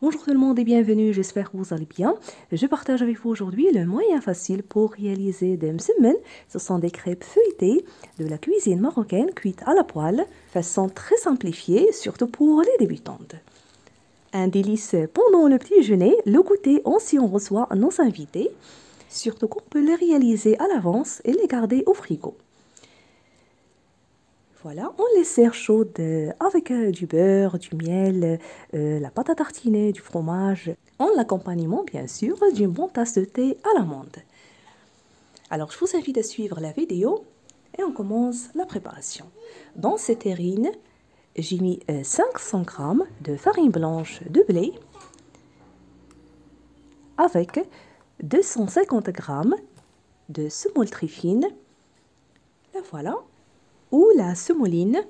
Bonjour tout le monde et bienvenue, j'espère que vous allez bien. Je partage avec vous aujourd'hui le moyen facile pour réaliser des msemen. Ce sont des crêpes feuilletées de la cuisine marocaine cuites à la poêle, façon très simplifiée, surtout pour les débutantes. Un délice pendant le petit déjeuner, le goûter si on reçoit nos invités, surtout qu'on peut les réaliser à l'avance et les garder au frigo. Voilà, on les sert chaudes avec du beurre, du miel, la pâte à tartiner, du fromage, en l'accompagnement bien sûr d'une bonne tasse de thé à l'amande. Alors je vous invite à suivre la vidéo et on commence la préparation. Dans cette terrine, j'ai mis 500 g de farine blanche de blé avec 250 g de semoule très fine. Et voilà. Ou la semouline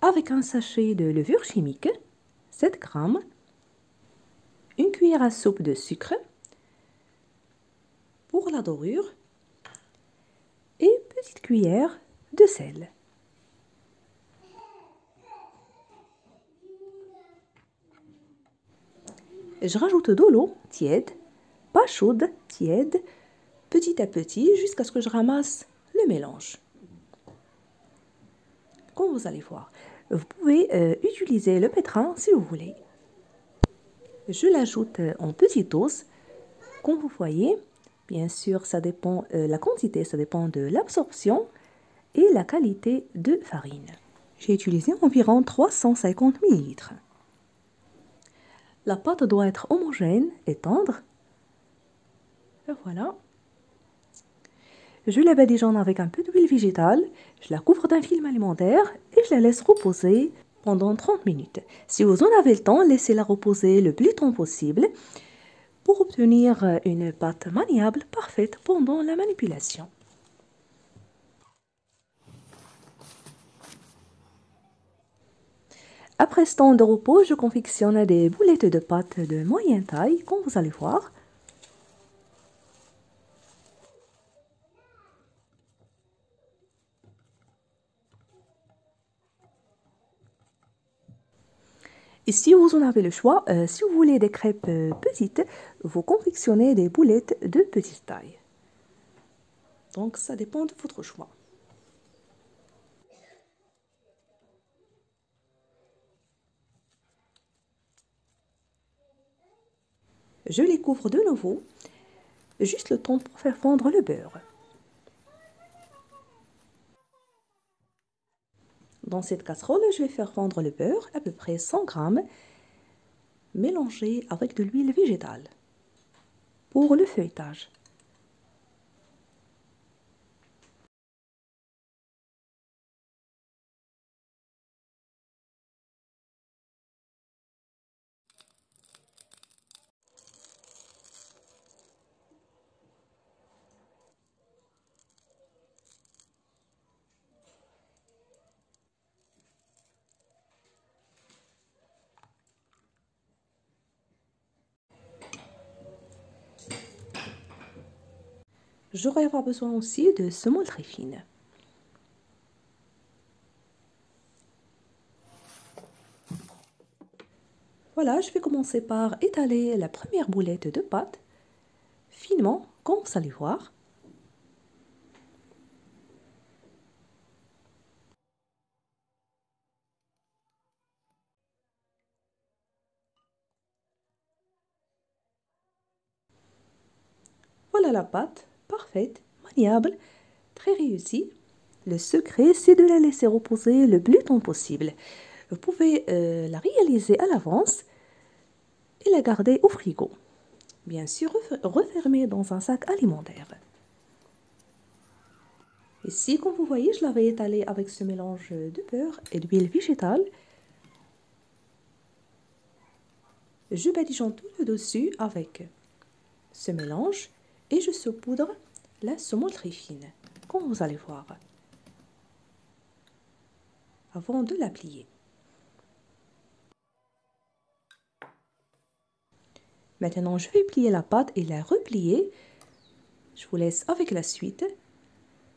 avec un sachet de levure chimique, 7 g, une cuillère à soupe de sucre pour la dorure et petite cuillère de sel. Je rajoute de l'eau tiède, pas chaude, tiède, petit à petit jusqu'à ce que je ramasse le mélange. Comme vous allez voir, vous pouvez utiliser le pétrin si vous voulez. Je l'ajoute en petites doses. Comme vous voyez, bien sûr, ça dépend la quantité, ça dépend de l'absorption et la qualité de farine. J'ai utilisé environ 350 ml. La pâte doit être homogène et tendre. Et voilà. Je la badigeonne avec un peu d'huile végétale, je la couvre d'un film alimentaire et je la laisse reposer pendant 30 minutes. Si vous en avez le temps, laissez-la reposer le plus longtemps possible pour obtenir une pâte maniable parfaite pendant la manipulation. Après ce temps de repos, je confectionne des boulettes de pâte de moyenne taille, comme vous allez voir. Et si vous en avez le choix, si vous voulez des crêpes petites, vous confectionnez des boulettes de petite taille. Donc ça dépend de votre choix. Je les couvre de nouveau, juste le temps pour faire fondre le beurre. Dans cette casserole, je vais faire fondre le beurre, à peu près 100 g, mélangé avec de l'huile végétale pour le feuilletage. J'aurai avoir besoin aussi de semoule très fine. Voilà, je vais commencer par étaler la première boulette de pâte finement, comme vous allez voir. Voilà la pâte, parfaite, maniable, très réussie. Le secret, c'est de la laisser reposer le plus longtemps possible. Vous pouvez la réaliser à l'avance et la garder au frigo. Bien sûr, refermée dans un sac alimentaire. Ici, comme vous voyez, je l'avais étalé avec ce mélange de beurre et d'huile végétale. Je badigeonne tout le dessus avec ce mélange et je saupoudre la semoule très fine, comme vous allez voir, avant de la plier. Maintenant, je vais plier la pâte et la replier. Je vous laisse avec la suite.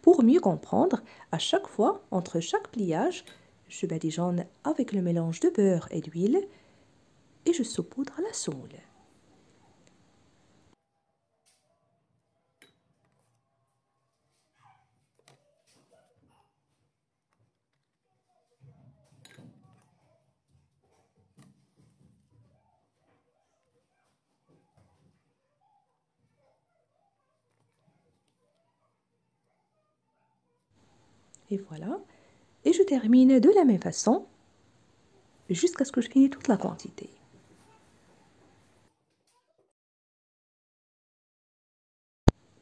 Pour mieux comprendre, à chaque fois, entre chaque pliage, je badigeonne avec le mélange de beurre et d'huile et je saupoudre la semoule. Et voilà. Et je termine de la même façon jusqu'à ce que je finisse toute la quantité.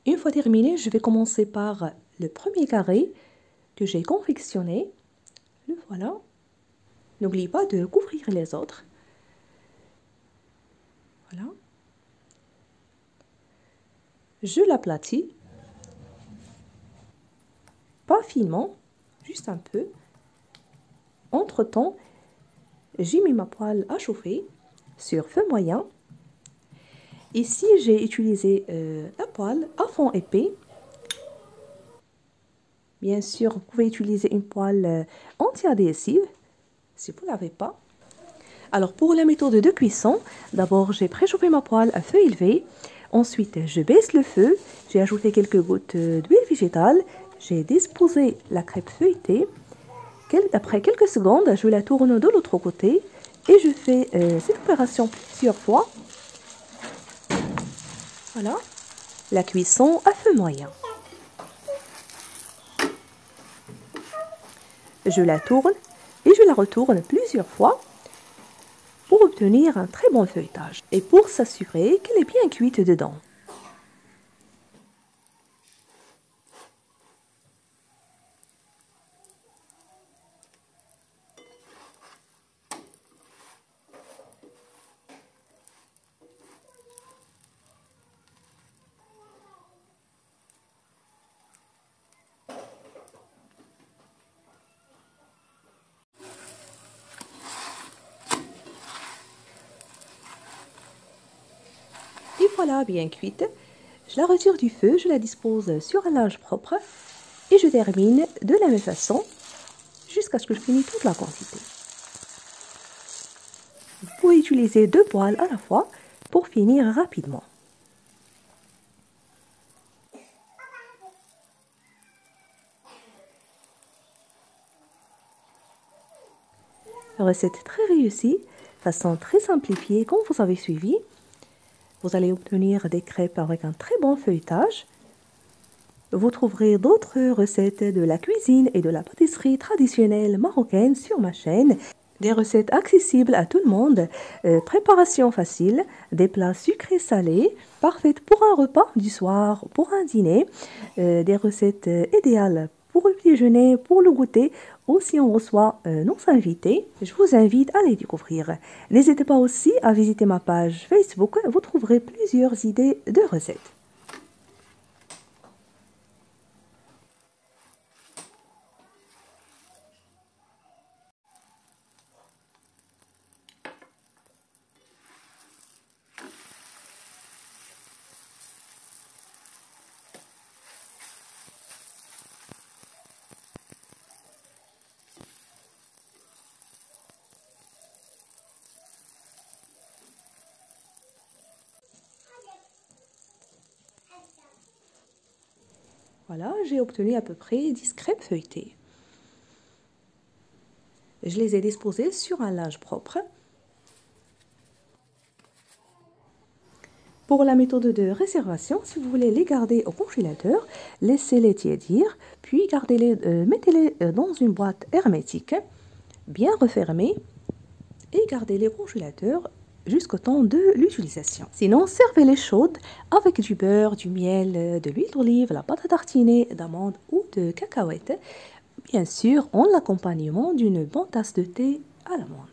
Une fois terminé, je vais commencer par le premier carré que j'ai confectionné. Le voilà. N'oublie pas de couvrir les autres. Voilà. Je l'aplatis. Pas finement, juste un peu. Entre-temps, j'ai mis ma poêle à chauffer sur feu moyen. Ici, j'ai utilisé la poêle à fond épais. Bien sûr, vous pouvez utiliser une poêle anti-adhésive si vous ne l'avez pas. Alors, pour la méthode de cuisson, d'abord, j'ai préchauffé ma poêle à feu élevé. Ensuite, je baisse le feu. J'ai ajouté quelques gouttes d'huile végétale. J'ai disposé la crêpe feuilletée. Après quelques secondes, je la tourne de l'autre côté et je fais cette opération plusieurs fois. Voilà, la cuisson à feu moyen. Je la tourne et je la retourne plusieurs fois pour obtenir un très bon feuilletage et pour s'assurer qu'elle est bien cuite dedans. Et voilà, bien cuite. Je la retire du feu, je la dispose sur un linge propre et je termine de la même façon jusqu'à ce que je finisse toute la quantité. Vous pouvez utiliser 2 poêles à la fois pour finir rapidement. Recette très réussie, façon très simplifiée comme vous avez suivi. Vous allez obtenir des crêpes avec un très bon feuilletage. Vous trouverez d'autres recettes de la cuisine et de la pâtisserie traditionnelle marocaine sur ma chaîne. Des recettes accessibles à tout le monde, préparation facile, des plats sucrés salés, parfaites pour un repas du soir, pour un dîner, des recettes idéales pour le déjeuner, pour le goûter, ou si on reçoit nos invités. Je vous invite à les découvrir. N'hésitez pas aussi à visiter ma page Facebook, vous trouverez plusieurs idées de recettes. Voilà, j'ai obtenu à peu près 10 crêpes feuilletées. Je les ai disposées sur un linge propre. Pour la méthode de réservation, si vous voulez les garder au congélateur, laissez-les tiédir, puis mettez-les dans une boîte hermétique, bien refermée, et gardez-les au congélateur jusqu'au temps de l'utilisation. Sinon, servez-les chaudes avec du beurre, du miel, de l'huile d'olive, la pâte à tartiner, d'amandes ou de cacahuètes. Bien sûr, en l'accompagnement d'une bonne tasse de thé à l'amande.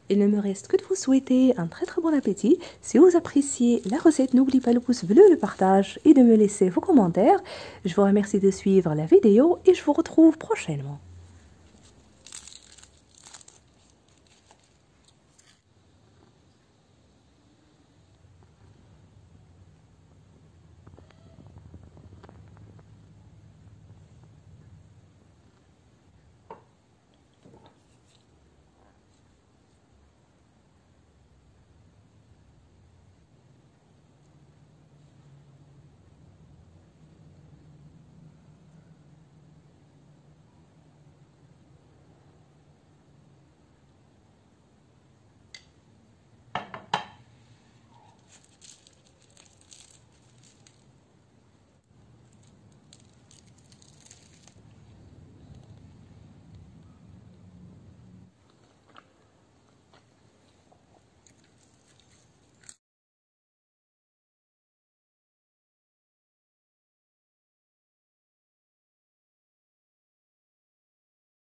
Il ne me reste que de vous souhaiter un très très bon appétit. Si vous appréciez la recette, n'oubliez pas le pouce bleu, le partage et de me laisser vos commentaires. Je vous remercie de suivre la vidéo et je vous retrouve prochainement.